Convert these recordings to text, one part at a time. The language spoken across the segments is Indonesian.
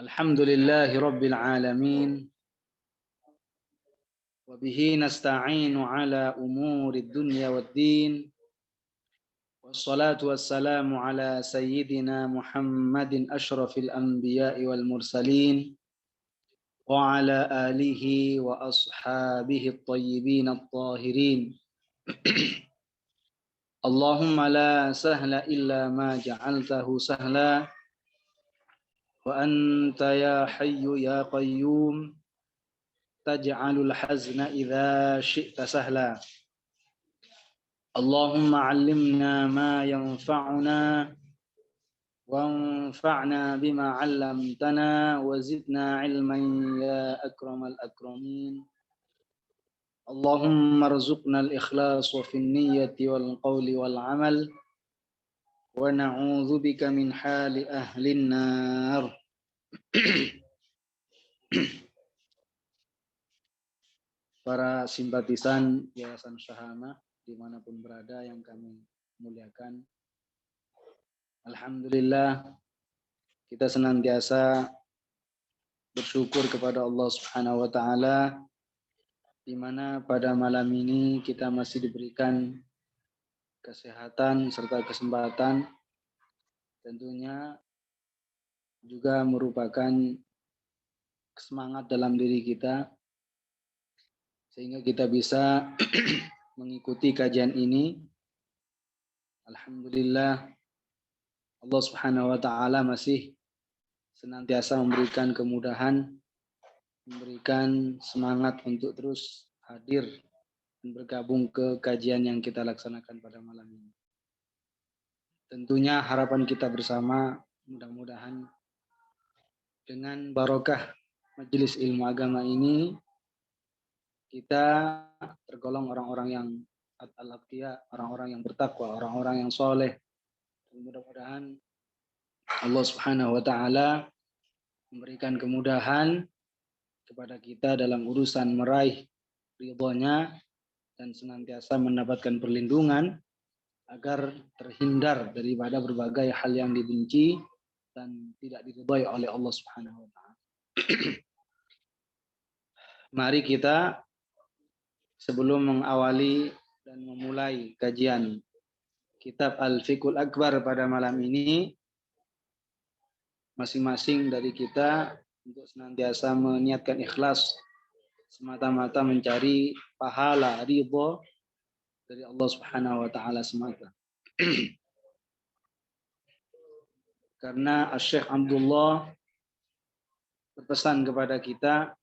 Alhamdulillahi Rabbil Alamin. Wabihi nasta'inu ala umuri dunya waddin. Wassalatu wassalamu ala sayyidina Muhammadin ashrafil anbiya'i wal mursalin. Wa ala alihi wa ashabihi at-tayyibin at-tahirin. Allahumma la sahla illa ma ja'altahu sahla. Wa anta ya hayyu ya qayyum taj'alul hazna idza syi'ta sahla. Allahumma 'allimna ma yanfa'una wanfa'na bima 'allamtana wa zidna 'ilman ya akramal akramin. Allahumma arzuqna al-ikhlasa fin niyyati wal qawli wal 'amal wa na'udzu bika min hali ahlin nar. Para simpatisan Yayasan Syahana dimanapun berada yang kami muliakan, alhamdulillah kita senantiasa bersyukur kepada Allah Subhanahu wa taala di mana pada malam ini kita masih diberikan kesehatan serta kesempatan, tentunya juga merupakan semangat dalam diri kita sehingga kita bisa mengikuti kajian ini. Alhamdulillah Allah Subhanahu wa taala masih senantiasa memberikan kemudahan, memberikan semangat untuk terus hadir dan bergabung ke kajian yang kita laksanakan pada malam ini. Tentunya harapan kita bersama mudah-mudahan dengan barokah majelis ilmu agama ini kita tergolong orang-orang yang al-atqiya, orang-orang yang bertakwa, orang-orang yang soleh. Mudah-mudahan Allah Subhanahu wa taala memberikan kemudahan kepada kita dalam urusan meraih ridhonya dan senantiasa mendapatkan perlindungan agar terhindar daripada berbagai hal yang dibenci dan tidak diridhai oleh Allah Subhanahu wa taala. Mari kita sebelum mengawali dan memulai kajian kitab Al-Fiqhul Akbar pada malam ini, masing-masing dari kita untuk senantiasa meniatkan ikhlas semata-mata mencari pahala ridho dari Allah Subhanahu wa taala semata. Karena Syekh Abdullah berpesan kepada kita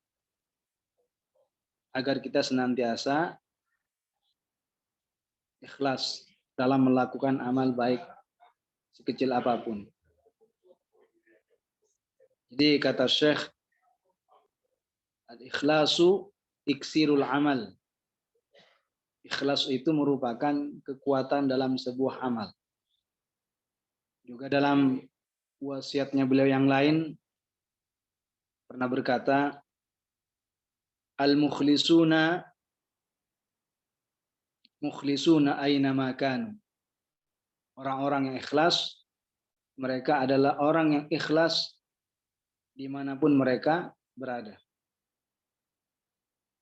agar kita senantiasa ikhlas dalam melakukan amal baik sekecil apapun. Jadi kata Syekh, al-ikhlasu iksirul amal. Ikhlas itu merupakan kekuatan dalam sebuah amal. Juga dalam wasiatnya beliau yang lain pernah berkata, al-mukhlisuna aina makan. Orang-orang yang ikhlas, mereka adalah orang yang ikhlas dimanapun mereka berada.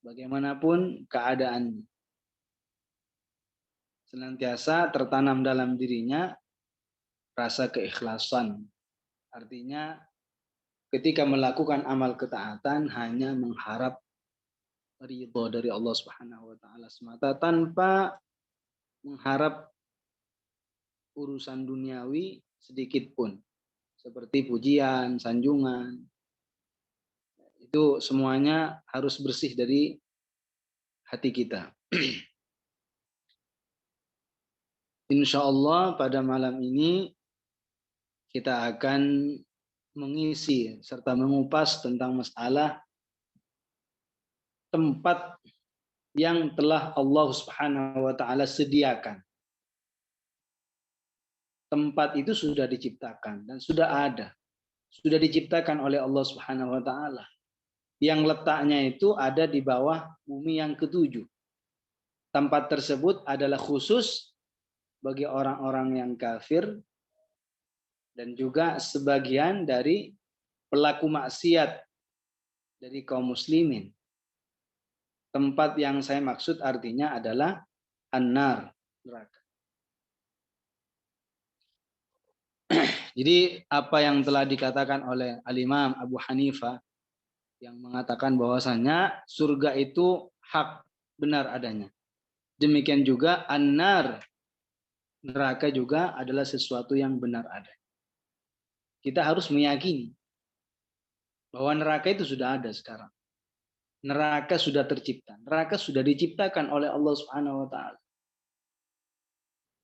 Bagaimanapun keadaannya. Senantiasa tertanam dalam dirinya rasa keikhlasan. Artinya ketika melakukan amal ketaatan hanya mengharap ridho dari Allah Subhanahu wa taala semata tanpa mengharap urusan duniawi sedikit pun. Seperti pujian, sanjungan. Itu semuanya harus bersih dari hati kita. Insya Allah pada malam ini kita akan mengisi serta mengupas tentang masalah tempat yang telah Allah Subhanahu wa taala sediakan. Tempat itu sudah diciptakan dan sudah ada. Sudah diciptakan oleh Allah Subhanahu wa taala. Yang letaknya itu ada di bawah bumi yang ketujuh. Tempat tersebut adalah khusus bagi orang-orang yang kafir dan juga sebagian dari pelaku maksiat dari kaum muslimin. Tempat yang saya maksud artinya adalah an-nar, neraka. Jadi apa yang telah dikatakan oleh Al-Imam Abu Hanifah yang mengatakan bahwasanya surga itu hak, benar adanya. Demikian juga an-nar, neraka juga adalah sesuatu yang benar ada. Kita harus meyakini bahwa neraka itu sudah ada sekarang. Neraka sudah tercipta. Neraka sudah diciptakan oleh Allah Subhanahu wa taala.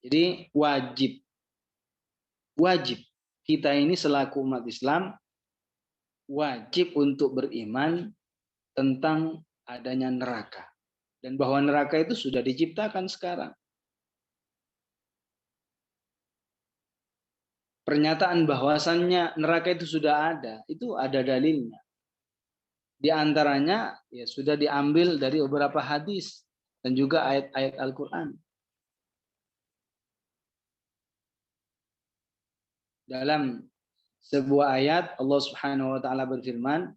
Jadi wajib kita ini selaku umat Islam wajib untuk beriman tentang adanya neraka dan bahwa neraka itu sudah diciptakan sekarang. Pernyataan bahwasannya neraka itu sudah ada, itu ada dalilnya. Di antaranya ya sudah diambil dari beberapa hadis dan juga ayat-ayat Al-Qur'an. Dalam sebuah ayat Allah Subhanahu wa taala berfirman,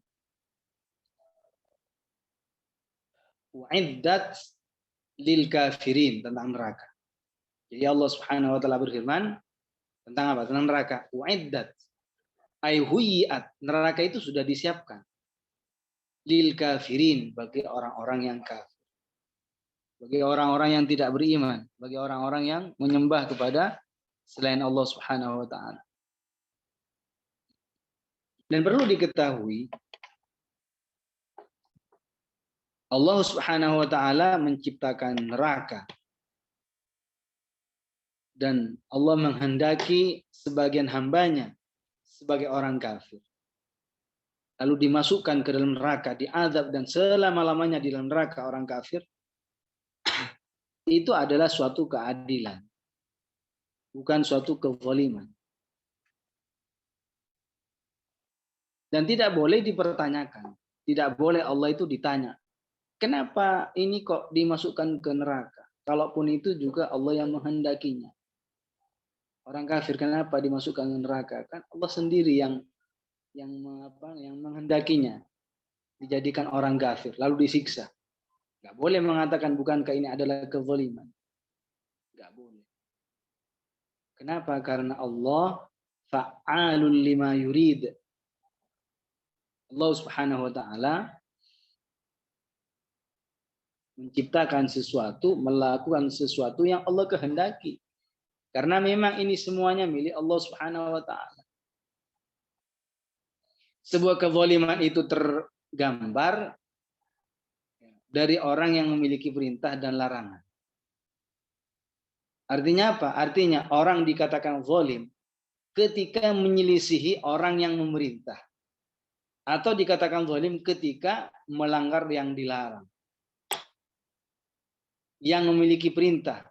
"U'iddat lil kafirin," tentang neraka. Jadi Allah Subhanahu wa taala berfirman tentang apa? Tentang neraka. U'iddat ay huyiat. Neraka itu sudah disiapkan. Lil kafirin, bagi orang-orang yang kafir. Bagi orang-orang yang tidak beriman, bagi orang-orang yang menyembah kepada selain Allah Subhanahu wa taala. Dan perlu diketahui Allah Subhanahu wa taala menciptakan neraka. Dan Allah menghendaki sebagian hambanya sebagai orang kafir. Lalu dimasukkan ke dalam neraka, diazab dan selama-lamanya di dalam neraka orang kafir. Itu adalah suatu keadilan. Bukan suatu kezaliman. Dan tidak boleh dipertanyakan. Tidak boleh Allah itu ditanya. Kenapa ini kok dimasukkan ke neraka? Kalaupun itu juga Allah yang menghendakinya. Orang kafir kenapa dimasukkan ke neraka? Kan Allah sendiri yang menghendakinya. Dijadikan orang kafir, lalu disiksa. Gak boleh mengatakan bukankah ini adalah kezaliman. Gak boleh. Kenapa? Karena Allah fa'alul lima yurid. Allah Subhanahu wa taala menciptakan sesuatu, melakukan sesuatu yang Allah kehendaki. Karena memang ini semuanya milik Allah Subhanahu wa taala. Sebuah kezaliman itu tergambar dari orang yang memiliki perintah dan larangan. Artinya apa? Artinya orang dikatakan zalim ketika menyelisihi orang yang memerintah. Atau dikatakan zalim ketika melanggar yang dilarang. Yang memiliki perintah,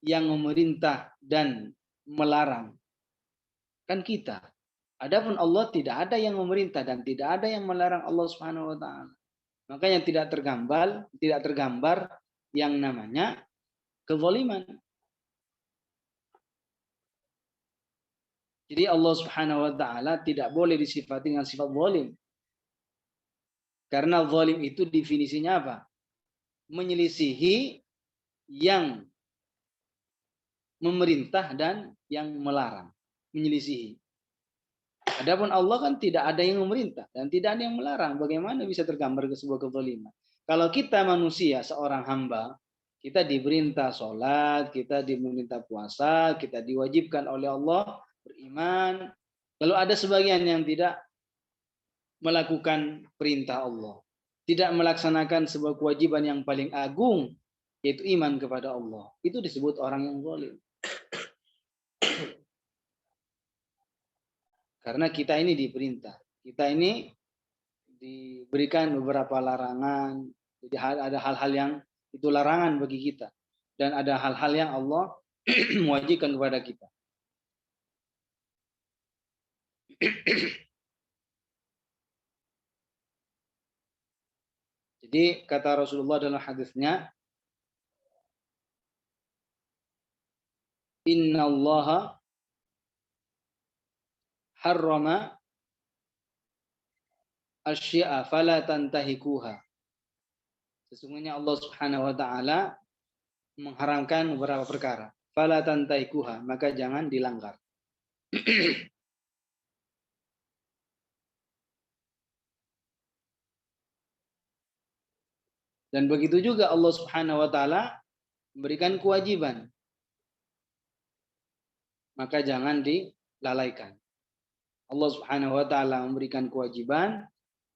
yang memerintah dan melarang. Kan kita. Adapun Allah tidak ada yang memerintah dan tidak ada yang melarang Allah Subhanahu wa taala. Makanya tidak tergambar yang namanya kezaliman. Jadi Allah Subhanahu wa taala tidak boleh disifati dengan sifat zalim. Karena zalim itu definisinya apa? Menyelisihi yang memerintah dan yang melarang. Menyelisihi. Adapun Allah kan tidak ada yang memerintah dan tidak ada yang melarang. Bagaimana bisa tergambar ke sebuah kezaliman? Kalau kita manusia, seorang hamba, kita diperintah sholat, kita diperintah puasa, kita diwajibkan oleh Allah beriman. Lalu ada sebagian yang tidak melakukan perintah Allah. Tidak melaksanakan sebuah kewajiban yang paling agung, yaitu iman kepada Allah. Itu disebut orang yang zalim. Karena kita ini diperintah. Kita ini diberikan beberapa larangan. Jadi ada hal-hal yang itu larangan bagi kita. Dan ada hal-hal yang Allah mewajibkan kepada kita. Jadi kata Rasulullah dalam hadisnya, Inna Allah harrama asya'a fala tantahikuha. Sesungguhnya Allah Subhanahu wa taala mengharamkan beberapa perkara. Fala tantahikuha, maka jangan dilanggar. Dan begitu juga Allah Subhanahu wa taala memberikan kewajiban. Maka jangan dilalaikan. Allah Subhanahu wa taala memberikan kewajiban,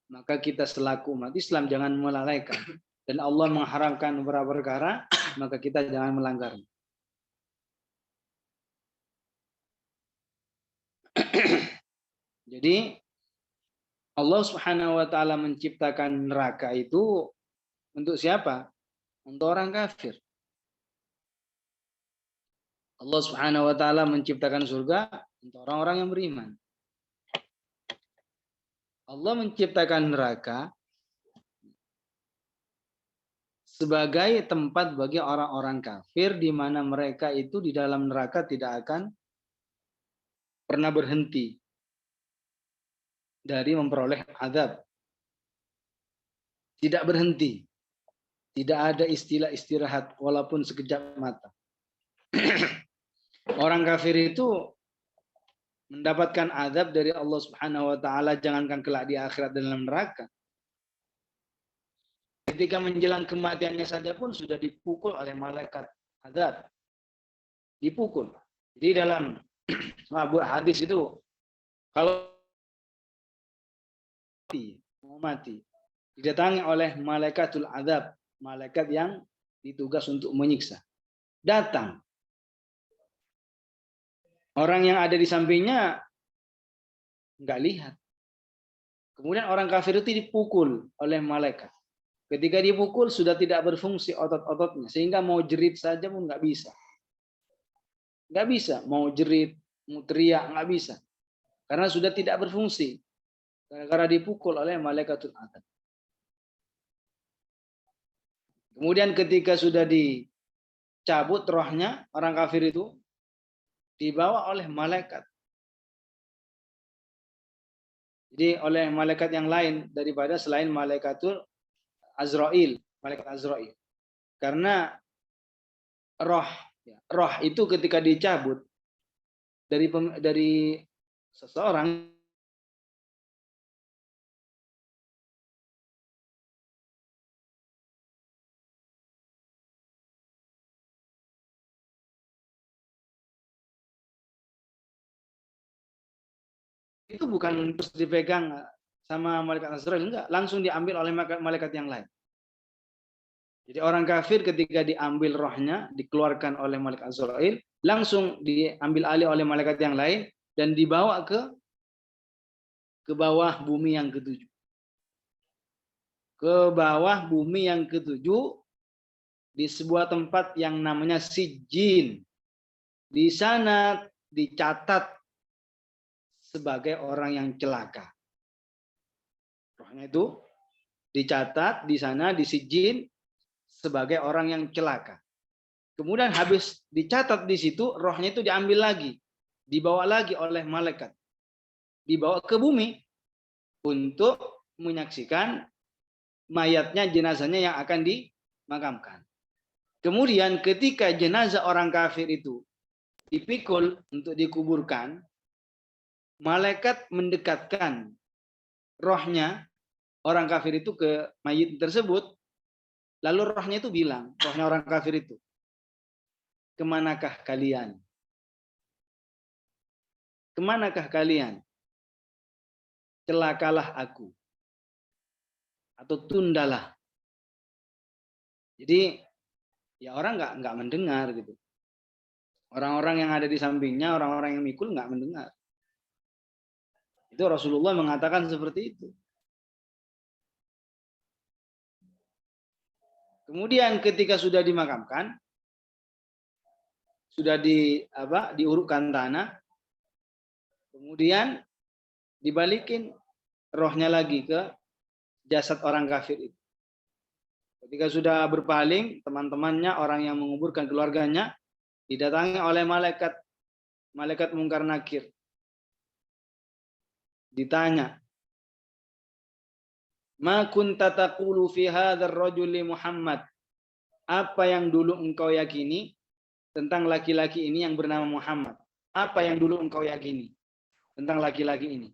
maka kita selaku umat Islam jangan melalaikan. Dan Allah mengharamkan beberapa perkara, maka kita jangan melanggarnya. Jadi Allah Subhanahu wa taala menciptakan neraka itu untuk siapa? Untuk orang kafir. Allah Subhanahu wa taala menciptakan surga untuk orang-orang yang beriman. Allah menciptakan neraka sebagai tempat bagi orang-orang kafir di mana mereka itu di dalam neraka tidak akan pernah berhenti dari memperoleh azab. Tidak berhenti. Tidak ada istilah istirahat walaupun sekejap mata. Orang kafir itu mendapatkan azab dari Allah Subhanahu wa taala, jangankan kelak di akhirat dalam neraka. Ketika menjelang kematiannya saja pun sudah dipukul oleh malaikat azab. Dipukul. Jadi dalam hadis itu kalau mau mati didatangi oleh malaikatul azab, malaikat yang ditugas untuk menyiksa. Datang. Orang yang ada di sampingnya nggak lihat. Kemudian orang kafir itu dipukul oleh malaikat. Ketika dipukul sudah tidak berfungsi otot-ototnya, sehingga mau jerit saja pun nggak bisa. Nggak bisa, mau jerit, mau teriak nggak bisa, karena sudah tidak berfungsi, gara-gara dipukul oleh malaikatul azab. Kemudian ketika sudah dicabut rohnya, orang kafir itu dibawa oleh malaikat. Jadi oleh malaikat yang lain daripada selain malaikatul Azrail, malaikat Azrail. Karena roh itu ketika dicabut dari seseorang itu bukan terus dipegang sama malaikat Azrail, enggak, langsung diambil oleh malaikat yang lain. Jadi orang kafir ketika diambil rohnya, dikeluarkan oleh malaikat Azrail, langsung diambil alih oleh malaikat yang lain dan dibawa ke bawah bumi yang ketujuh. Ke bawah bumi yang ketujuh di sebuah tempat yang namanya Sijjin. Di sana dicatat sebagai orang yang celaka. Rohnya itu dicatat di sana di Sijjin sebagai orang yang celaka. Kemudian habis dicatat di situ, rohnya itu diambil lagi, dibawa lagi oleh malaikat, dibawa ke bumi untuk menyaksikan mayatnya, jenazahnya yang akan dimakamkan. Kemudian ketika jenazah orang kafir itu dipikul untuk dikuburkan, malaikat mendekatkan rohnya orang kafir itu ke mayit tersebut, lalu rohnya itu bilang, rohnya orang kafir itu, kemanakah kalian? Kemanakah kalian? Celakalah aku. Atau tundalah. Jadi ya orang nggak mendengar gitu. Orang-orang yang ada di sampingnya, orang-orang yang mikul nggak mendengar. Itu Rasulullah mengatakan seperti itu. Kemudian ketika sudah dimakamkan, sudah diurukkan tanah, kemudian dibalikin rohnya lagi ke jasad orang kafir itu. Ketika sudah berpaling, teman-temannya, orang yang menguburkan keluarganya, didatangi oleh malaikat Mungkar Nakir. Ditanya, Ma kunta taqulu fi hadzal rajuli Muhammad. Apa yang dulu engkau yakini tentang laki-laki ini yang bernama Muhammad? Apa yang dulu engkau yakini tentang laki-laki ini?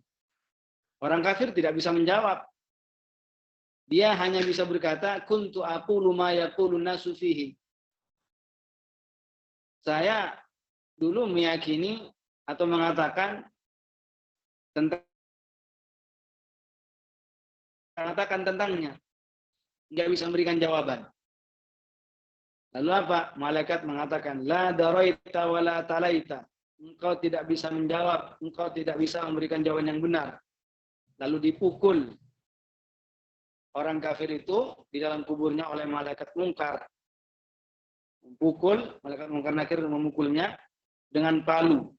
Orang kafir tidak bisa menjawab. Dia hanya bisa berkata, kuntu aqulu ma yaqulun nasu fihi. Saya dulu meyakini atau mengatakan tentangnya. Nggak bisa memberikan jawaban. Lalu apa? Malaikat mengatakan, la daraita wa la talaita. Engkau tidak bisa menjawab, engkau tidak bisa memberikan jawaban yang benar. Lalu dipukul orang kafir itu di dalam kuburnya oleh malaikat mungkar. Memukul, malaikat mungkar nakir memukulnya dengan palu.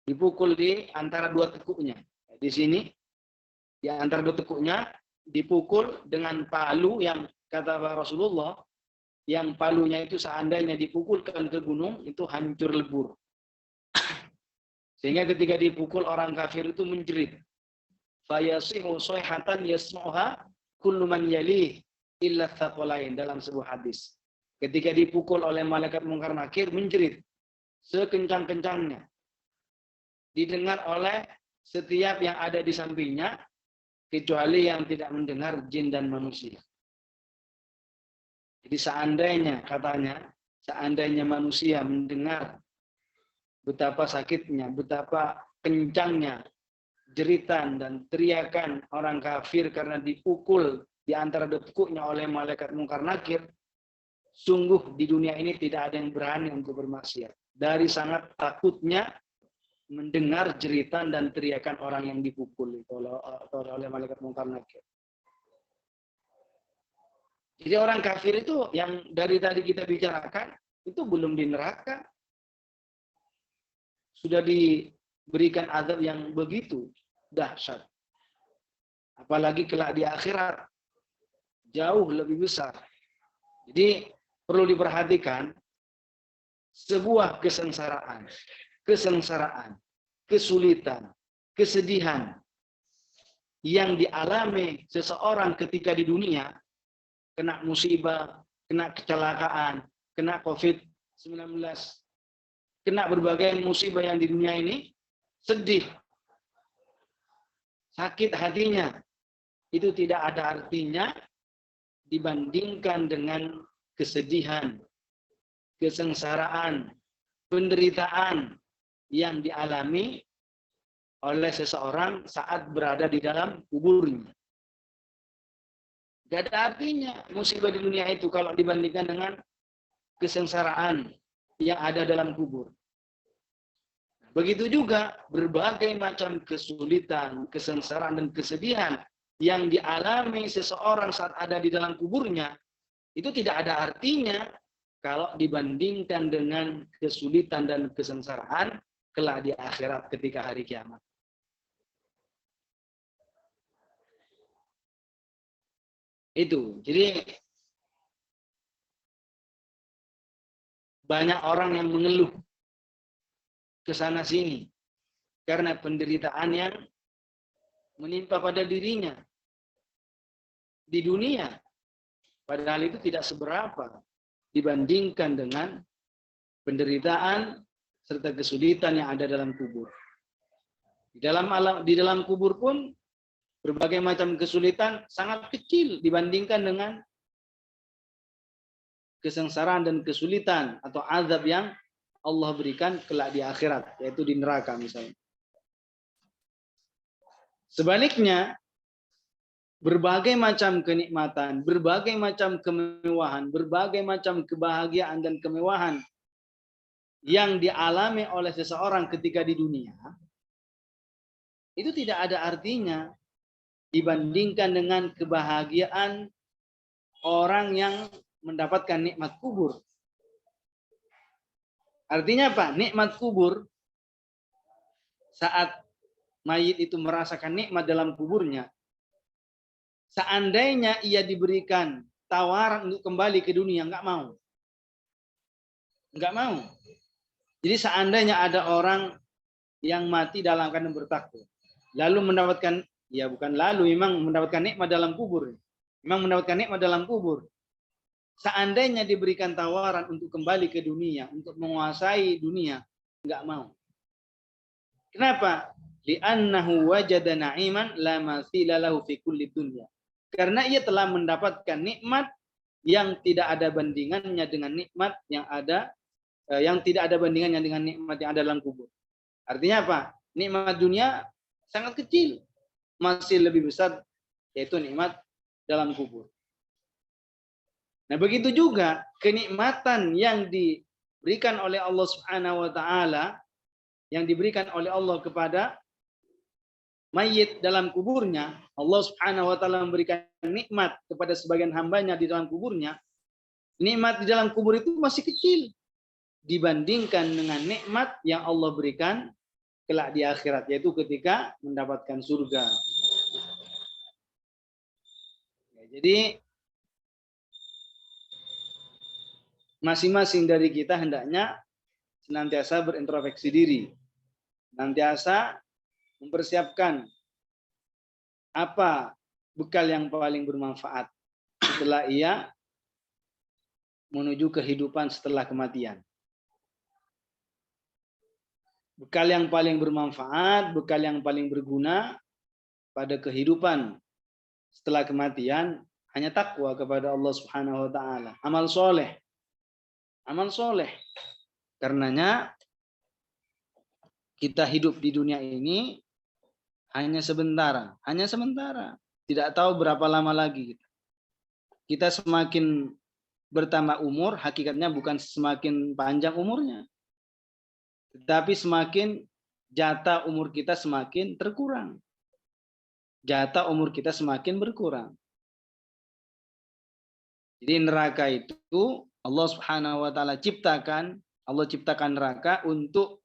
Dipukul di antara dua tekuknya. Di sini, di antara dua tekuknya, dipukul dengan palu yang kata Rasulullah, yang palunya itu seandainya dipukulkan ke gunung, itu hancur lebur. Sehingga ketika dipukul orang kafir itu menjerit. Fayasihu soyhatan yasmu'ha kullu man yalih illa thaqalain, dalam sebuah hadis. Ketika dipukul oleh malaikat mungkar nakir, menjerit sekencang-kencangnya. Didengar oleh setiap yang ada di sampingnya, kecuali yang tidak mendengar jin dan manusia. Jadi seandainya, katanya, seandainya manusia mendengar betapa sakitnya, betapa kencangnya jeritan dan teriakan orang kafir karena dipukul di antara dekuknya oleh malaikat mungkar nakir, sungguh di dunia ini tidak ada yang berani untuk bermaksiat. Dari sangat takutnya mendengar jeritan dan teriakan orang yang dipukul oleh malaikat mungkar nakir. Jadi orang kafir itu yang dari tadi kita bicarakan, itu belum di neraka. Sudah diberikan azab yang begitu dahsyat. Apalagi kelak di akhirat, jauh lebih besar. Jadi perlu diperhatikan, sebuah kesengsaraan, kesulitan, kesedihan yang dialami seseorang ketika di dunia, kena musibah, kena kecelakaan, kena COVID-19, kena berbagai musibah yang di dunia ini, sedih, sakit hatinya, itu tidak ada artinya dibandingkan dengan kesedihan, kesengsaraan, penderitaan yang dialami oleh seseorang saat berada di dalam kuburnya. Tidak ada artinya musibah di dunia itu kalau dibandingkan dengan kesengsaraan yang ada dalam kubur. Begitu juga berbagai macam kesulitan, kesengsaraan, dan kesedihan yang dialami seseorang saat ada di dalam kuburnya, itu tidak ada artinya kalau dibandingkan dengan kesulitan dan kesengsaraan kelak di akhirat ketika hari kiamat. Itu. Jadi banyak orang yang mengeluh ke sana sini karena penderitaan yang menimpa pada dirinya di dunia, padahal itu tidak seberapa dibandingkan dengan penderitaan serta kesulitan yang ada dalam kubur. Di dalam kubur pun berbagai macam kesulitan sangat kecil dibandingkan dengan kesengsaraan dan kesulitan atau azab yang Allah berikan kelak di akhirat, yaitu di neraka misalnya. Sebaliknya, berbagai macam kenikmatan, berbagai macam kemewahan, berbagai macam kebahagiaan dan kemewahan yang dialami oleh seseorang ketika di dunia, itu tidak ada artinya dibandingkan dengan kebahagiaan orang yang mendapatkan nikmat kubur. Artinya apa? Nikmat kubur, saat mayit itu merasakan nikmat dalam kuburnya, seandainya ia diberikan tawaran untuk kembali ke dunia, nggak mau. Nggak mau. Jadi seandainya ada orang yang mati dalam keadaan bertakwa, lalu mendapatkan Ya bukan lalu, memang mendapatkan nikmat dalam kubur. Memang mendapatkan nikmat dalam kubur. Seandainya diberikan tawaran untuk kembali ke dunia, untuk menguasai dunia, nggak mau. Kenapa? Li'annahu wajada na'iman la matsila lahu fi kulli dunya. Karena ia telah mendapatkan nikmat yang tidak ada bandingannya dengan nikmat yang ada yang tidak ada bandingannya dengan nikmat yang ada dalam kubur. Artinya apa? Nikmat dunia sangat kecil, masih lebih besar yaitu nikmat dalam kubur. Nah, begitu juga kenikmatan yang diberikan oleh Allah Subhanahu wa taala, yang diberikan oleh Allah kepada mayit dalam kuburnya. Allah Subhanahu wa taala memberikan nikmat kepada sebagian hambanya di dalam kuburnya. Nikmat di dalam kubur itu masih kecil dibandingkan dengan nikmat yang Allah berikan kelak di akhirat, yaitu ketika mendapatkan surga. Ya, jadi masing-masing dari kita hendaknya senantiasa berintrospeksi diri, senantiasa mempersiapkan apa bekal yang paling bermanfaat setelah ia menuju kehidupan setelah kematian. Bekal yang paling bermanfaat, bekal yang paling berguna pada kehidupan setelah kematian hanya takwa kepada Allah Subhanahu wa taala, amal soleh. Amal soleh. Karenanya kita hidup di dunia ini hanya sementara, hanya sementara. Tidak tahu berapa lama lagi kita. Kita semakin bertambah umur, hakikatnya bukan semakin panjang umurnya, tetapi semakin jatah umur kita semakin terkurang. Jatah umur kita semakin berkurang. Jadi neraka itu Allah Subhanahu wa taala ciptakan, Allah ciptakan neraka untuk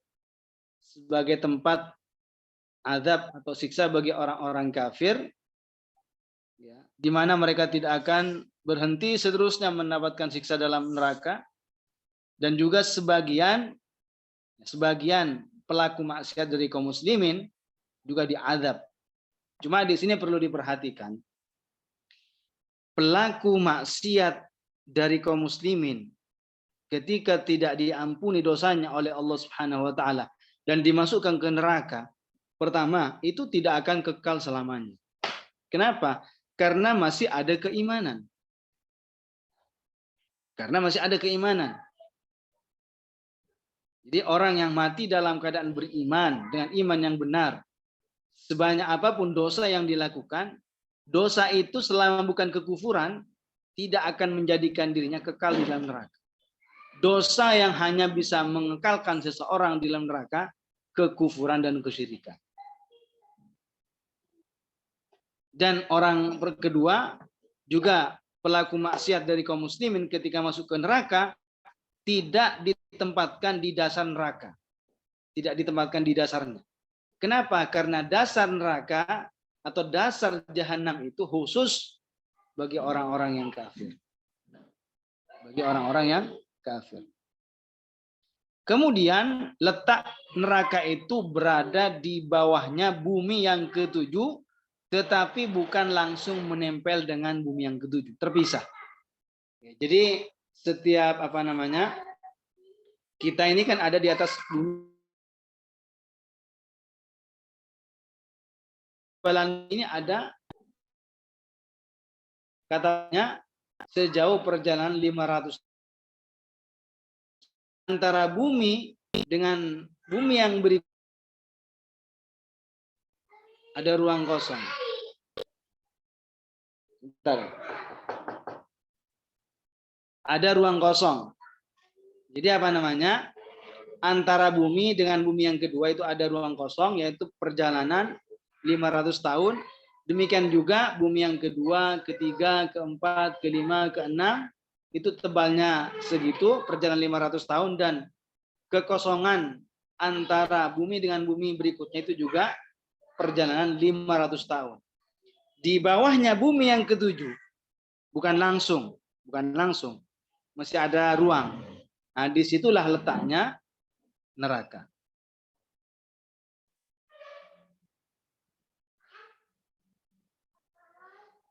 sebagai tempat azab atau siksa bagi orang-orang kafir, ya, di mana mereka tidak akan berhenti seterusnya mendapatkan siksa dalam neraka, dan juga sebagian pelaku maksiat dari kaum muslimin juga diazab. Cuma di sini perlu diperhatikan, pelaku maksiat dari kaum muslimin ketika tidak diampuni dosanya oleh Allah Subhanahu wa taala dan dimasukkan ke neraka, pertama, itu tidak akan kekal selamanya. Kenapa? Karena masih ada keimanan. Karena masih ada keimanan. Jadi orang yang mati dalam keadaan beriman, dengan iman yang benar, sebanyak apapun dosa yang dilakukan, dosa itu selama bukan kekufuran, tidak akan menjadikan dirinya kekal di dalam neraka. Dosa yang hanya bisa mengekalkan seseorang di dalam neraka, kekufuran dan kesyirikan. Dan orang kedua, juga pelaku maksiat dari kaum muslimin ketika masuk ke neraka, tidak ditempatkan di dasar neraka. Tidak ditempatkan di dasarnya. Kenapa? Karena dasar neraka atau dasar jahanam itu khusus bagi orang-orang yang kafir. Bagi orang-orang yang kafir. Kemudian letak neraka itu berada di bawahnya bumi yang ketujuh, tetapi bukan langsung menempel dengan bumi yang ketujuh, terpisah. Jadi setiap kita ini kan ada di atas bumi. Ini ada katanya sejauh perjalanan 500 antara bumi dengan bumi yang berikut ada ruang kosong. Bentar. Ada ruang kosong. Jadi antara bumi dengan bumi yang kedua itu ada ruang kosong, yaitu perjalanan 500 tahun. Demikian juga bumi yang kedua, ketiga, keempat, kelima, keenam, itu tebalnya segitu, perjalanan 500 tahun, dan kekosongan antara bumi dengan bumi berikutnya itu juga perjalanan 500 tahun. Di bawahnya bumi yang ketujuh, bukan langsung, masih ada ruang. Nah, disitulah letaknya neraka.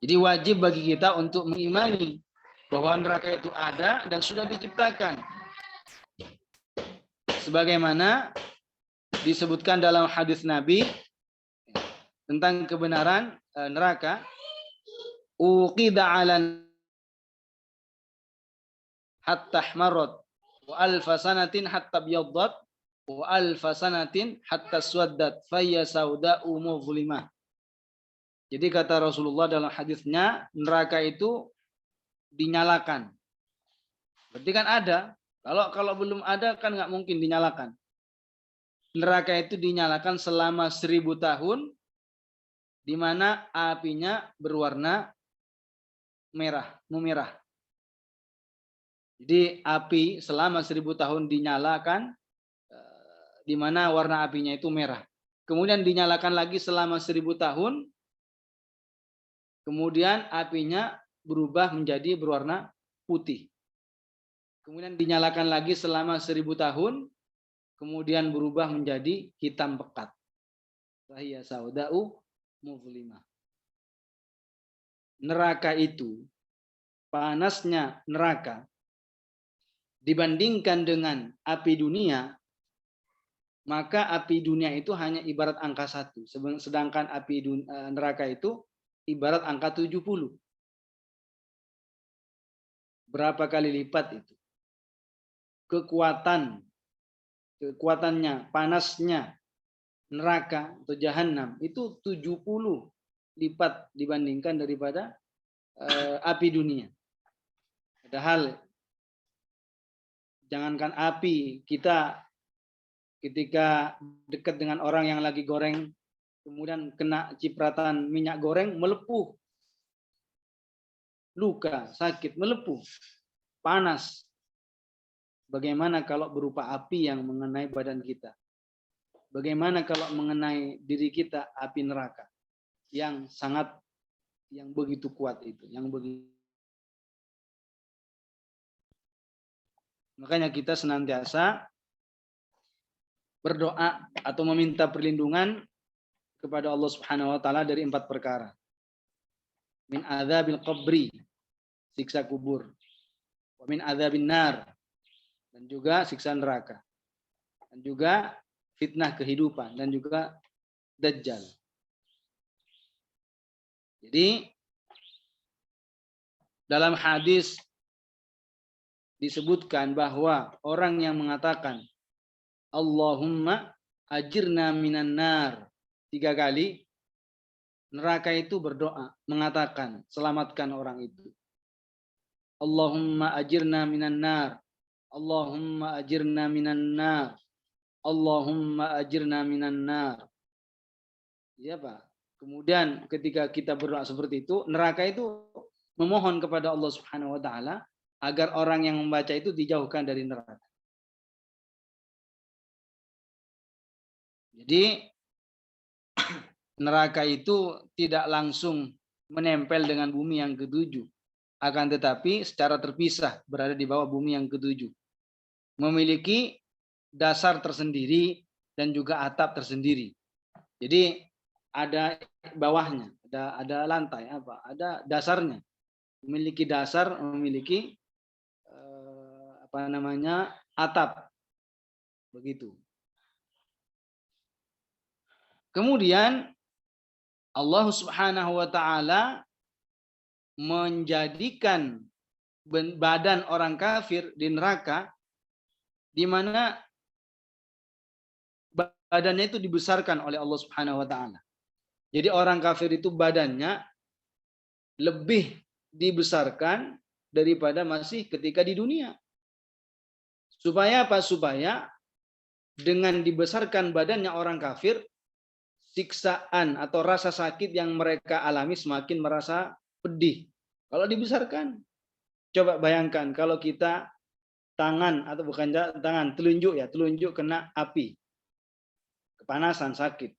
Jadi wajib bagi kita untuk mengimani bahwa neraka itu ada dan sudah diciptakan. Sebagaimana disebutkan dalam hadis Nabi tentang kebenaran neraka, uqida 'alan hatta ihmarat wa alfa sanatin hatta biyaddat wa alfa sanatin hatta swaddat fayya sauda'u muzlimah. Jadi kata Rasulullah dalam hadisnya, neraka itu dinyalakan. Berarti kan ada. Kalau belum ada kan nggak mungkin dinyalakan. Neraka itu dinyalakan selama 1000 tahun, di mana apinya berwarna merah, memerah. Jadi api selama 1000 tahun dinyalakan, di mana warna apinya itu merah. Kemudian dinyalakan lagi selama 1000 tahun, kemudian apinya berubah menjadi berwarna putih. Kemudian dinyalakan lagi selama 1000 tahun, kemudian berubah menjadi hitam pekat. Fahiya sauda'u muzlimah. Neraka itu, panasnya neraka dibandingkan dengan api dunia, maka api dunia itu hanya ibarat angka 1. Sedangkan api neraka itu ibarat angka 70. Berapa kali lipat itu? Kekuatannya, panasnya neraka atau jahanam itu 70 lipat dibandingkan daripada api dunia. Padahal jangankan api, kita ketika dekat dengan orang yang lagi goreng, kemudian kena cipratan minyak goreng, melepuh. Luka, sakit, melepuh, panas. Bagaimana kalau berupa api yang mengenai badan kita? Bagaimana kalau mengenai diri kita api neraka yang begitu kuat itu, Makanya kita senantiasa berdoa atau meminta perlindungan kepada Allah Subhanahu wa taala dari 4 perkara. Min adzabil qabri, siksa kubur. Wa min adzabin nar, dan juga siksa neraka. Dan juga fitnah kehidupan, dan juga dajjal. Jadi dalam hadis disebutkan bahwa orang yang mengatakan Allahumma ajirna minan nar 3 kali, neraka itu berdoa mengatakan selamatkan orang itu. Allahumma ajirna minan nar, Allahumma ajirna minan nar, Allahumma ajirna minan nar. Ya Pak. Kemudian ketika kita berdoa seperti itu, neraka itu memohon kepada Allah Subhanahu wa taala agar orang yang membaca itu dijauhkan dari neraka. Jadi neraka itu tidak langsung menempel dengan bumi yang ketujuh, akan tetapi secara terpisah berada di bawah bumi yang ketujuh. Memiliki dasar tersendiri dan juga atap tersendiri. Jadi ada bawahnya, ada lantai ada dasarnya. Memiliki dasar, memiliki atap. Begitu. Kemudian Allah Subhanahu wa taala menjadikan badan orang kafir di neraka, di mana badannya itu dibesarkan oleh Allah Subhanahu wa taala. Jadi orang kafir itu badannya lebih dibesarkan daripada masih ketika di dunia. Supaya apa? Supaya dengan dibesarkan badannya orang kafir, siksaan atau rasa sakit yang mereka alami semakin merasa pedih. Kalau dibesarkan, coba bayangkan kalau kita tangan atau bukan tangan, telunjuk kena api, kepanasan, sakit.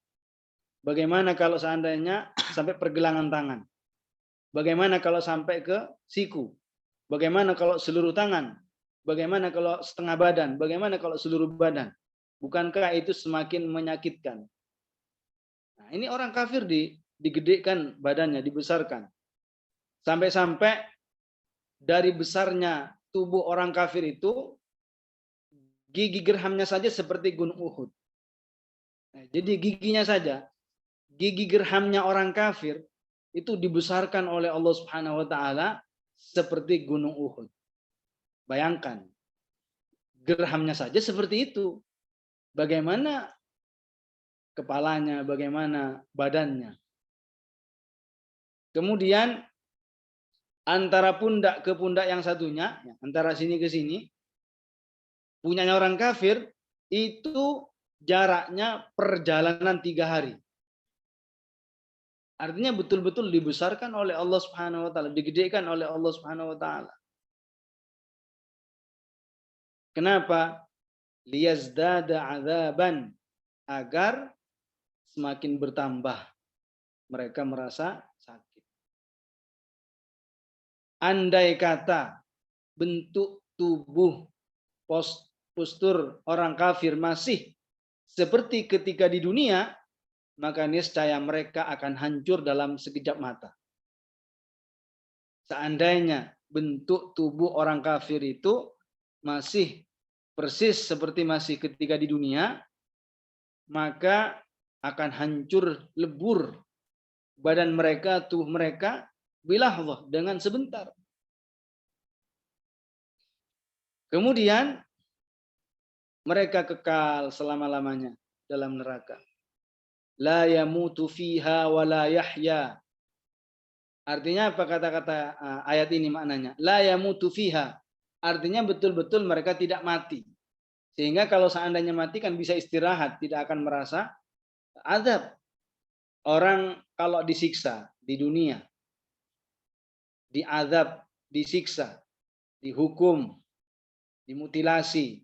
Bagaimana kalau seandainya sampai pergelangan tangan? Bagaimana kalau sampai ke siku? Bagaimana kalau seluruh tangan? Bagaimana kalau setengah badan? Bagaimana kalau seluruh badan? Bukankah itu semakin menyakitkan? Nah, ini orang kafir digedekan badannya, dibesarkan. Sampai-sampai dari besarnya tubuh orang kafir itu, gigi gerhamnya saja seperti gunung Uhud. Nah, jadi giginya saja, gigi gerhamnya orang kafir itu dibesarkan oleh Allah Subhanahu wa taala seperti gunung Uhud. Bayangkan, gerhamnya saja seperti itu. Bagaimana kepalanya, bagaimana badannya. Kemudian antara pundak ke pundak yang satunya, antara sini ke sini, punyanya orang kafir itu jaraknya perjalanan 3 hari. Artinya betul-betul dibesarkan oleh Allah Subhanahu wa taala, digedekan oleh Allah Subhanahu wa taala. Kenapa? Liyazdada adzaban, agar semakin bertambah mereka merasa sakit. Andai kata bentuk tubuh, postur orang kafir masih seperti ketika di dunia, maka niscaya mereka akan hancur dalam sekejap mata. Seandainya bentuk tubuh orang kafir itu masih persis seperti masih ketika di dunia, maka akan hancur lebur badan mereka, tubuh mereka, bilahzah, dengan sebentar. Kemudian mereka kekal selama-lamanya dalam neraka. La yamutu fiha wa la yahya. Artinya apa kata-kata ayat ini maknanya? La yamutu fiha. Artinya betul-betul mereka tidak mati. Sehingga kalau seandainya mati kan bisa istirahat, tidak akan merasa azab. Orang kalau disiksa di dunia, diazab, disiksa, dihukum, dimutilasi.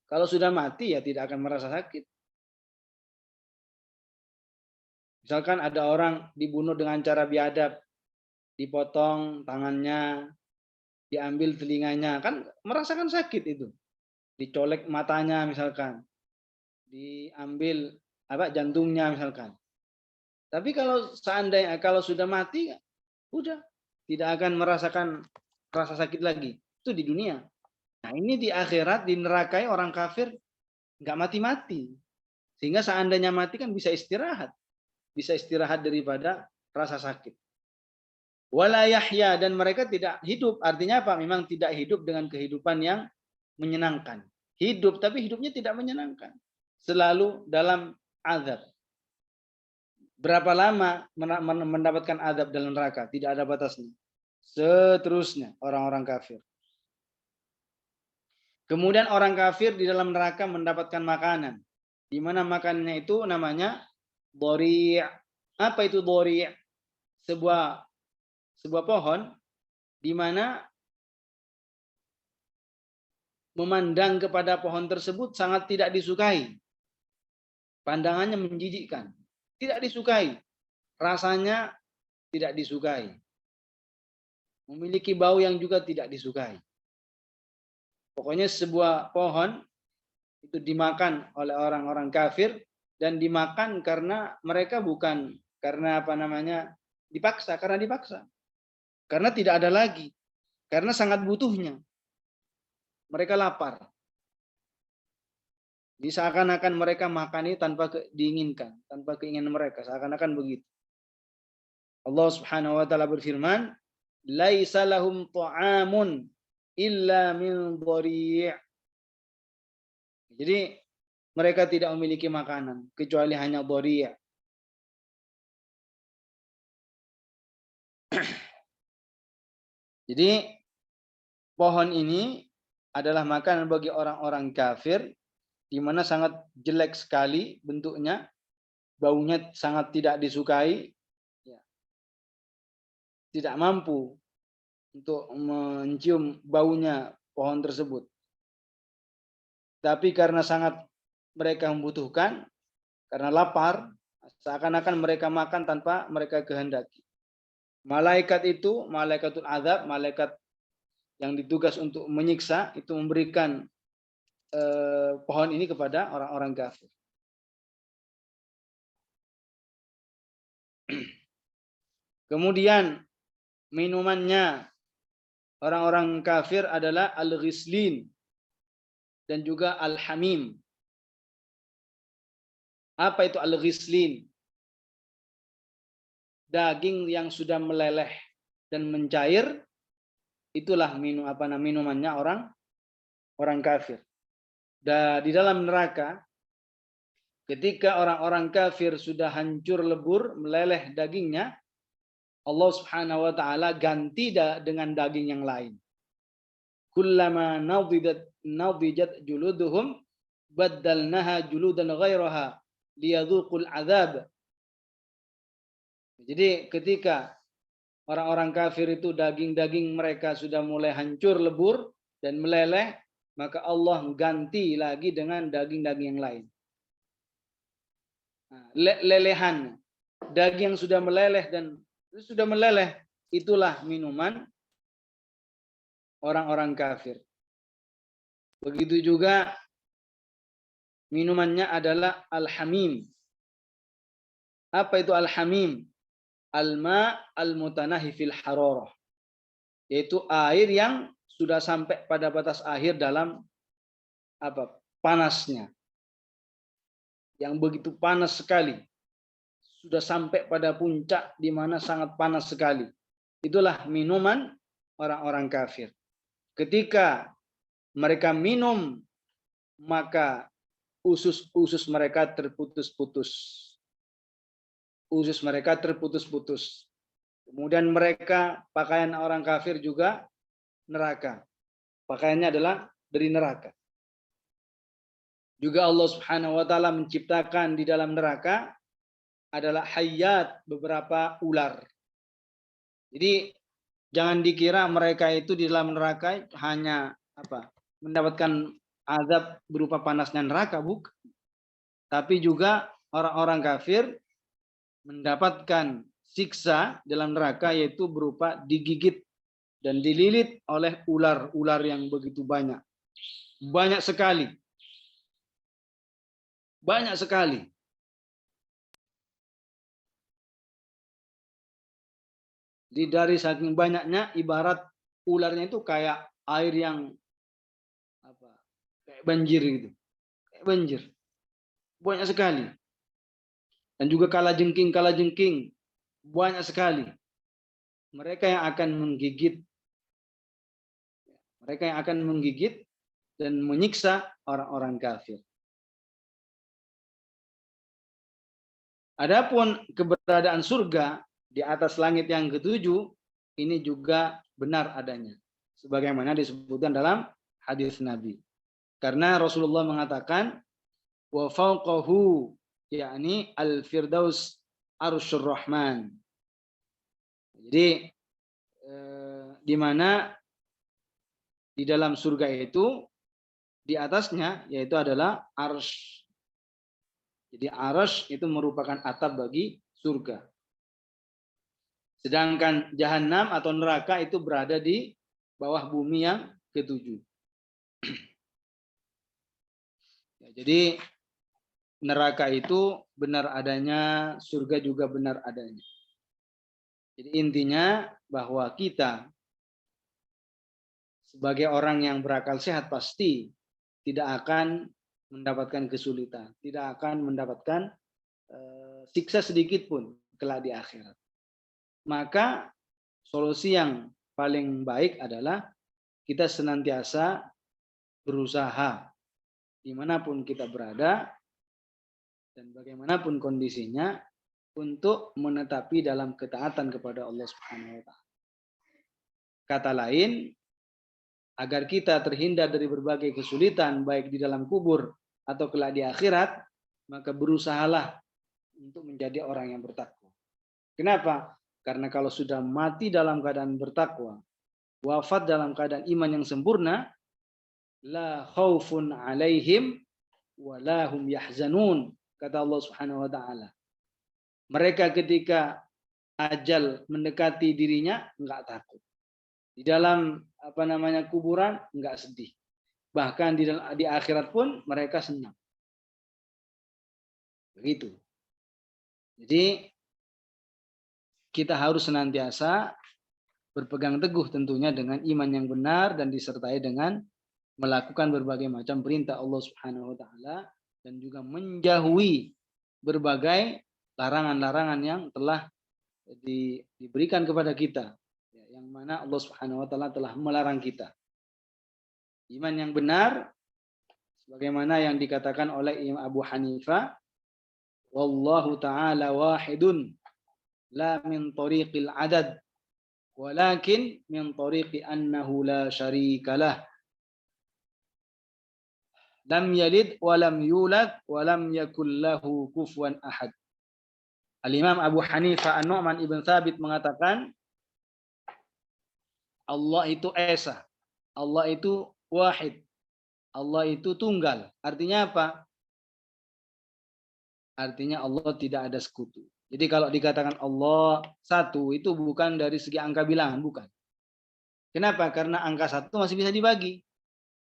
Kalau sudah mati ya tidak akan merasa sakit. Misalkan ada orang dibunuh dengan cara biadab, dipotong tangannya, diambil telinganya, kan merasakan sakit itu. Dicolek matanya misalkan, diambil jantungnya misalkan. Tapi kalau seandainya kalau sudah mati, udah tidak akan merasakan rasa sakit lagi. Itu di dunia. Nah ini di akhirat, di neraka orang kafir nggak mati-mati. Sehingga seandainya mati kan bisa istirahat. Bisa istirahat daripada rasa sakit. Wala yahya, dan mereka tidak hidup. Artinya apa? Memang tidak hidup dengan kehidupan yang menyenangkan. Hidup, tapi hidupnya tidak menyenangkan. Selalu dalam azab. Berapa lama mendapatkan azab dalam neraka? Tidak ada batasnya. Seterusnya orang-orang kafir. Kemudian orang kafir di dalam neraka mendapatkan makanan. Di mana makanannya itu namanya dhari'. Apa itu dhari'? Sebuah pohon di mana memandang kepada pohon tersebut sangat tidak disukai. Pandangannya menjijikkan. Tidak disukai. Rasanya tidak disukai. Memiliki bau yang juga tidak disukai. Pokoknya sebuah pohon itu dimakan oleh orang-orang kafir, dan dimakan karena mereka bukan karena dipaksa, karena tidak ada lagi, karena sangat butuhnya, mereka lapar. Jadi seakan-akan mereka makan ini tanpa diinginkan, tanpa keinginan mereka, seakan-akan begitu. Allah Subhanahu wa taala berfirman, laisa lahum ta'amun illa min dhari'. Jadi mereka tidak memiliki makanan kecuali hanya dhari'. Jadi pohon ini adalah makanan bagi orang-orang kafir, di mana sangat jelek sekali bentuknya, baunya sangat tidak disukai, tidak mampu untuk mencium baunya pohon tersebut. Tapi karena sangat mereka membutuhkan, karena lapar, seakan-akan mereka makan tanpa mereka kehendaki. Malaikat itu, malaikatul azab, malaikat yang ditugas untuk menyiksa, itu memberikan pohon ini kepada orang-orang kafir. Kemudian minumannya orang-orang kafir adalah al-ghislin dan juga al-hamim. Apa itu al-ghislin? Daging yang sudah meleleh dan mencair, itulah minumannya orang kafir. Dan di dalam neraka, ketika orang-orang kafir sudah hancur lebur, meleleh dagingnya, Allah Subhanahu wa taala ganti dengan daging yang lain. Kullama nadijat juluduhum baddalnaha juludan ghairaha liyadhuqul adzab. Jadi ketika orang-orang kafir itu daging-daging mereka sudah mulai hancur lebur dan meleleh, maka Allah ganti lagi dengan daging-daging yang lain. Lelehan daging yang sudah meleleh dan sudah meleleh, itulah minuman orang-orang kafir. Begitu juga minumannya adalah al-hamim. Apa itu al-hamim? Al-ma al-mutanahi fil hararah. Yaitu air yang sudah sampai pada batas akhir dalam panasnya. Yang begitu panas sekali. Sudah sampai pada puncak di mana sangat panas sekali. Itulah minuman orang-orang kafir. Ketika mereka minum, maka usus mereka terputus-putus. Usus mereka terputus-putus. Kemudian mereka, pakaian orang kafir juga neraka. Pakaiannya adalah dari neraka. Juga Allah Subhanahu wa taala menciptakan di dalam neraka adalah hayat, beberapa ular. Jadi jangan dikira mereka itu di dalam neraka hanya mendapatkan azab berupa panasnya neraka, bukan. Tapi juga orang-orang kafir mendapatkan siksa dalam neraka, yaitu berupa digigit dan dililit oleh ular-ular yang begitu banyak. Banyak sekali. Banyak sekali. Jadi dari saking banyaknya, ibarat ularnya itu kayak air yang kayak banjir gitu. Kayak banjir. Banyak sekali. Dan juga kalajengking banyak sekali. Mereka yang akan menggigit. Mereka yang akan menggigit dan menyiksa orang-orang kafir. Adapun keberadaan surga di atas langit yang ketujuh, ini juga benar adanya. Sebagaimana disebutkan dalam hadis Nabi. Karena Rasulullah mengatakan, wa fawqahu, yakni al-firdaus arsyur rahman. Jadi di mana di dalam surga itu di atasnya yaitu adalah arsy. Jadi arsy itu merupakan atap bagi surga. Sedangkan jahanam atau neraka itu berada di bawah bumi yang ketujuh. Jadi neraka itu benar adanya, surga juga benar adanya. Jadi intinya bahwa kita sebagai orang yang berakal sehat pasti tidak akan mendapatkan kesulitan, tidak akan mendapatkan siksa sedikit pun kelak di akhirat. Maka solusi yang paling baik adalah kita senantiasa berusaha dimanapun kita berada dan bagaimanapun kondisinya untuk menetapi dalam ketaatan kepada Allah Subhanahu wa taala. Kata lain, agar kita terhindar dari berbagai kesulitan baik di dalam kubur atau kelak di akhirat, maka berusahalah untuk menjadi orang yang bertakwa. Kenapa? Karena kalau sudah mati dalam keadaan bertakwa, wafat dalam keadaan iman yang sempurna, la khaufun alaihim wa la hum yahzanun, kata Allah Subhanahu wa taala. Mereka ketika ajal mendekati dirinya enggak takut. Di dalam kuburan enggak sedih. Bahkan di akhirat pun mereka senang. Begitu. Jadi kita harus senantiasa berpegang teguh tentunya dengan iman yang benar dan disertai dengan melakukan berbagai macam perintah Allah Subhanahu wa taala dan juga menjauhi berbagai larangan-larangan yang telah diberikan kepada kita, yang mana Allah Subhanahu wa taala telah melarang kita. Iman yang benar sebagaimana yang dikatakan oleh Imam Abu Hanifah, wallahu taala wahidun la min tariqil adad walakin min tariqi annahu la syarikalah. Lam yalid wa lam yulad wa lam yakul lahu kufuwan ahad. Al-Imam Abu Hanifah An-Nu'man ibn Thabit mengatakan Allah itu esa, Allah itu wahid, Allah itu tunggal. Artinya apa? Artinya Allah tidak ada sekutu. Jadi kalau dikatakan Allah satu itu bukan dari segi angka bilangan, bukan. Kenapa? Karena angka satu masih bisa dibagi.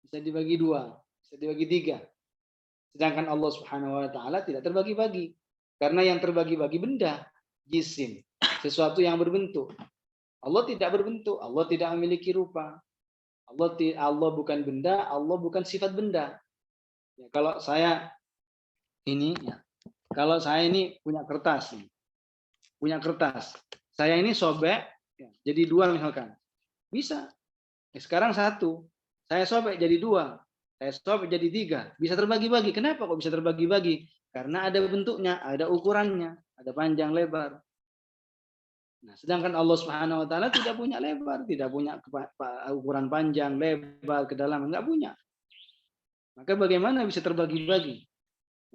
Bisa dibagi dua, bisa dibagi tiga. Sedangkan Allah Subhanahu wa taala tidak terbagi-bagi. Karena yang terbagi-bagi benda, jisim, sesuatu yang berbentuk. Allah tidak berbentuk, Allah tidak memiliki rupa. Allah bukan benda, Allah bukan sifat benda. Ya, kalau saya ini punya kertas, saya ini sobek, ya, jadi dua misalkan, bisa. Sekarang satu, saya sobek jadi dua, saya sobek jadi tiga, bisa terbagi-bagi. Kenapa kok bisa terbagi-bagi? Karena ada bentuknya, ada ukurannya, ada panjang lebar. Nah, sedangkan Allah Subhanahu wa taala tidak punya lebar, tidak punya ukuran panjang, lebar, kedalaman, enggak punya. Maka bagaimana bisa terbagi-bagi?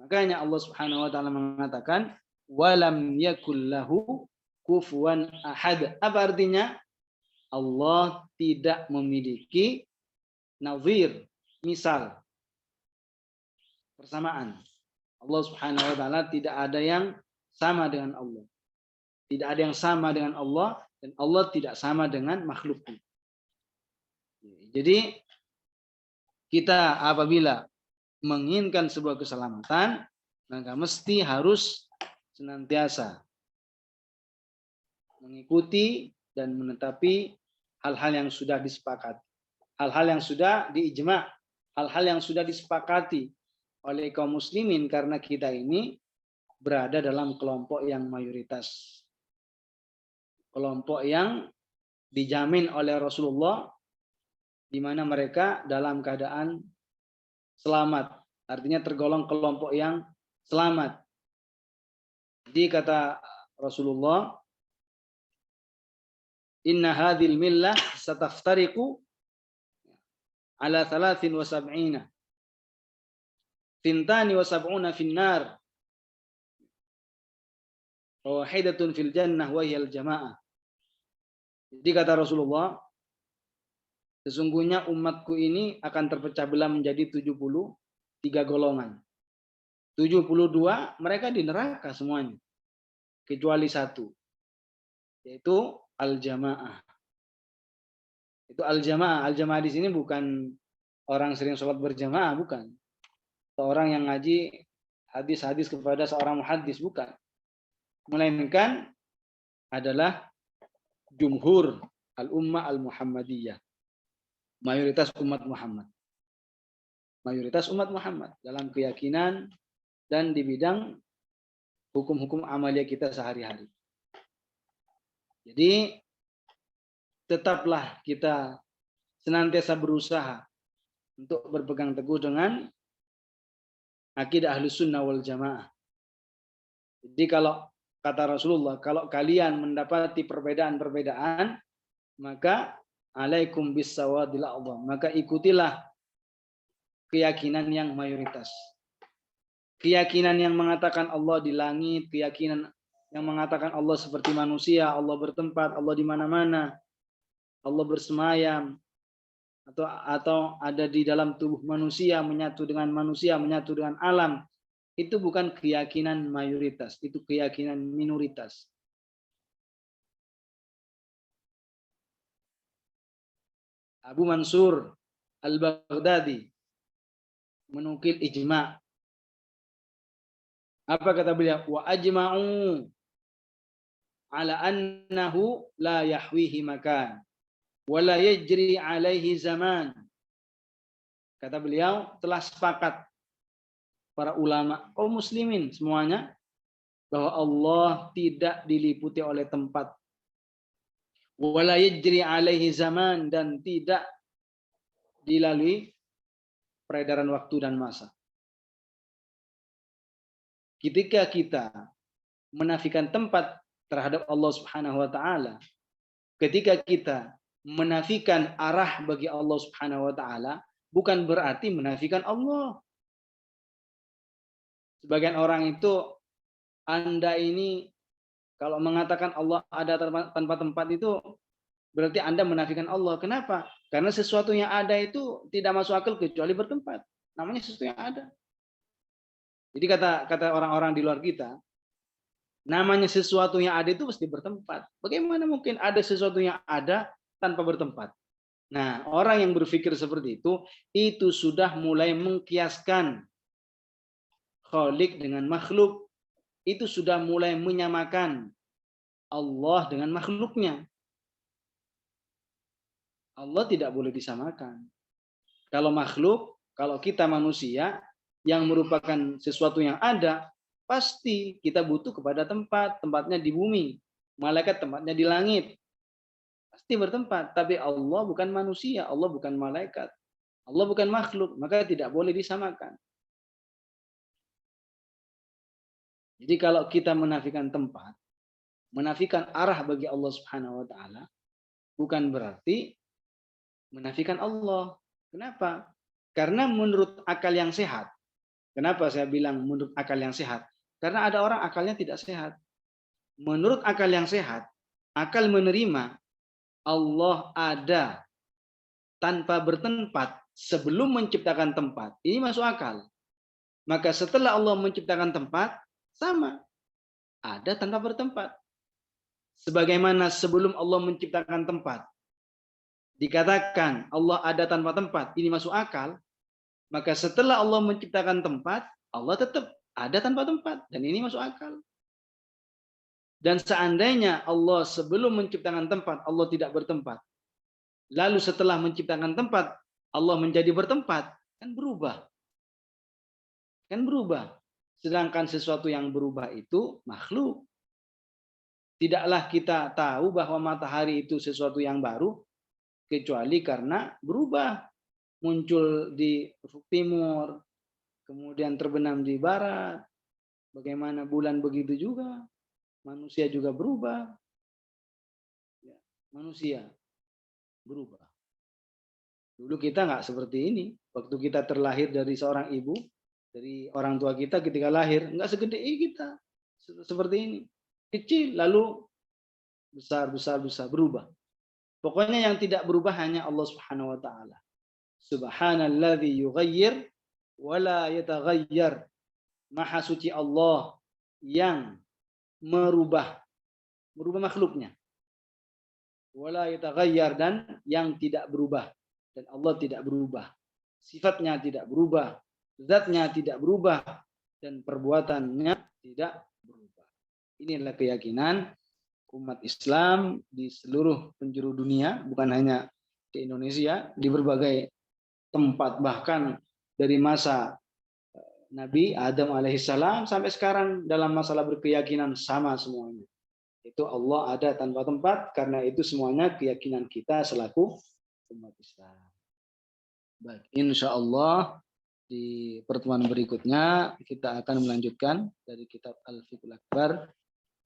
Makanya Allah Subhanahu wa taala mengatakan walam yakul lahu kufuwan ahad. Apa artinya? Allah tidak memiliki nazir, misal, persamaan. Allah Subhanahu wa taala tidak ada yang sama dengan Allah. Tidak ada yang sama dengan Allah dan Allah tidak sama dengan makhluknya. Jadi kita apabila menginginkan sebuah keselamatan, maka mesti harus senantiasa mengikuti dan menetapi hal-hal yang sudah disepakati, hal-hal yang sudah diijma', hal-hal yang sudah disepakati oleh kaum muslimin, karena kita ini berada dalam kelompok yang mayoritas. Kelompok yang dijamin oleh Rasulullah di mana mereka dalam keadaan selamat. Artinya tergolong kelompok yang selamat. Jadi kata Rasulullah, inna hadhil millah sataftariqu ala 73 fintani wa sab'una finnar wahidatun fil jannah wa hiyal jamaah. Jadi kata Rasulullah, sesungguhnya umatku ini akan terpecah belah menjadi 73 golongan. 72 mereka di neraka semuanya. Kecuali satu, yaitu al-jamaah. Itu al-jamaah. Al-jamaah di sini bukan orang sering sholat berjamaah, bukan. Atau orang yang ngaji hadis-hadis kepada seorang muhaddis, bukan. Melainkan adalah jumhur al-ummah al-Muhammadiyah. Mayoritas umat Muhammad. Mayoritas umat Muhammad dalam keyakinan dan di bidang hukum-hukum amalia kita sehari-hari. Jadi tetaplah kita senantiasa berusaha untuk berpegang teguh dengan akidah Ahlus Sunnah wal Jamaah. Jadi kalau kata Rasulullah, kalau kalian mendapati perbedaan-perbedaan, maka alaikum bis-sawadil a'dham, maka ikutilah keyakinan yang mayoritas. Keyakinan yang mengatakan Allah di langit, keyakinan yang mengatakan Allah seperti manusia, Allah bertempat, Allah di mana-mana, Allah bersemayam, atau ada di dalam tubuh manusia, menyatu dengan alam. Itu bukan keyakinan mayoritas, itu keyakinan minoritas. Abu Mansur Al-Baghdadi menukil ijma'. Apa kata beliau? Wa ajma'u ala annahu la yahwihi makan wa la yajri alaihi zaman. Kata beliau, telah sepakat para ulama kaum muslimin semuanya bahwa Allah tidak diliputi oleh tempat, wa la yajri alaihi zaman, dan tidak dilalui peredaran waktu dan masa. Ketika kita menafikan tempat terhadap Allah Subhanahu wa taala, ketika kita menafikan arah bagi Allah Subhanahu wa taala, bukan berarti menafikan Allah. Sebagian orang itu, Anda ini kalau mengatakan Allah ada tanpa tempat itu berarti Anda menafikan Allah. Kenapa? Karena sesuatu yang ada itu tidak masuk akal kecuali bertempat. Namanya sesuatu yang ada. Jadi kata orang-orang di luar kita, namanya sesuatu yang ada itu pasti bertempat. Bagaimana mungkin ada sesuatu yang ada tanpa bertempat? Nah, orang yang berpikir seperti itu sudah mulai mengkiaskan Khalik dengan makhluk. Itu sudah mulai menyamakan Allah dengan makhluknya. Allah tidak boleh disamakan. Kalau makhluk, kalau kita manusia yang merupakan sesuatu yang ada, pasti kita butuh kepada tempat, tempatnya di bumi. Malaikat tempatnya di langit. Pasti bertempat, tapi Allah bukan manusia, Allah bukan malaikat. Allah bukan makhluk, maka tidak boleh disamakan. Jadi kalau kita menafikan tempat, menafikan arah bagi Allah Subhanahu wa taala, bukan berarti menafikan Allah. Kenapa? Karena menurut akal yang sehat. Kenapa saya bilang menurut akal yang sehat? Karena ada orang akalnya tidak sehat. Menurut akal yang sehat, akal menerima Allah ada tanpa bertempat sebelum menciptakan tempat. Ini masuk akal. Maka setelah Allah menciptakan tempat, sama. Ada tanpa bertempat. Sebagaimana sebelum Allah menciptakan tempat, dikatakan Allah ada tanpa tempat, ini masuk akal. Maka setelah Allah menciptakan tempat, Allah tetap ada tanpa tempat. Dan ini masuk akal. Dan seandainya Allah sebelum menciptakan tempat, Allah tidak bertempat. Lalu setelah menciptakan tempat, Allah menjadi bertempat. Kan berubah. Kan berubah. Sedangkan sesuatu yang berubah itu makhluk. Tidaklah kita tahu bahwa matahari itu sesuatu yang baru, kecuali karena berubah. Muncul di ufuk timur, kemudian terbenam di barat. Bagaimana bulan begitu juga. Manusia juga berubah. Ya, manusia berubah. Dulu kita nggak seperti ini. Waktu kita terlahir dari seorang ibu, dari orang tua kita ketika lahir, nggak segede kita. Seperti ini. Kecil, lalu besar, berubah. Pokoknya yang tidak berubah hanya Allah Subhanahu wa taala. Subhanalladzi yughayyir wa la yataghayyar. Maha suci Allah yang merubah makhluknya. Wa la yataghayyar, dan yang tidak berubah. Dan Allah tidak berubah. Sifatnya tidak berubah, zatnya tidak berubah, dan perbuatannya tidak berubah. Inilah keyakinan umat Islam di seluruh penjuru dunia, bukan hanya di Indonesia, di berbagai tempat, bahkan dari masa Nabi Adam alaihissalam sampai sekarang dalam masalah berkeyakinan sama semuanya. Itu Allah ada tanpa tempat, karena itu semuanya keyakinan kita selaku umat Islam. Baik, insya Allah di pertemuan berikutnya kita akan melanjutkan dari kitab Al-Fiqhul Akbar.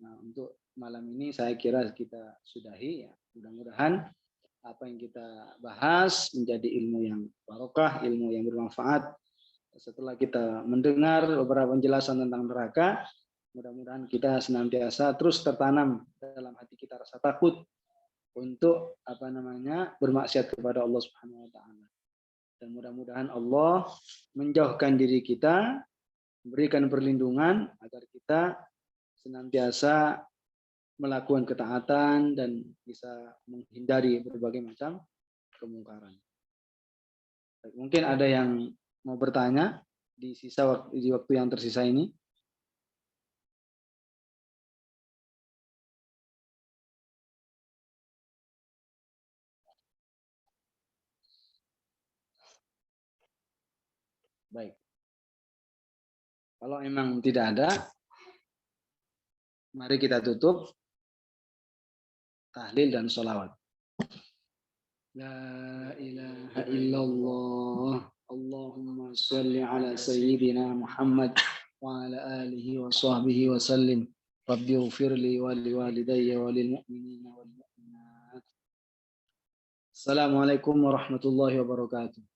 Nah, untuk malam ini saya kira kita sudahi ya. Mudah-mudahan apa yang kita bahas menjadi ilmu yang barokah, ilmu yang bermanfaat. Setelah kita mendengar beberapa penjelasan tentang neraka, mudah-mudahan kita senantiasa terus tertanam dalam hati kita rasa takut untuk bermaksiat kepada Allah Subhanahu wa taala. Dan mudah-mudahan Allah menjauhkan diri kita, memberikan perlindungan agar kita senantiasa melakukan ketaatan dan bisa menghindari berbagai macam kemungkaran. Mungkin ada yang mau bertanya di waktu yang tersisa ini. Baik. Kalau memang tidak ada, mari kita tutup tahlil dan sholawat. La ilaha illallah. Allahumma salli ala sayyidina Muhammad wa ala alihi wa sahbihi wa sallim. Rabbi ufirli wa liwalidayya wa lil mu'minina wal mu'minat. Assalamualaikum warahmatullahi wabarakatuh.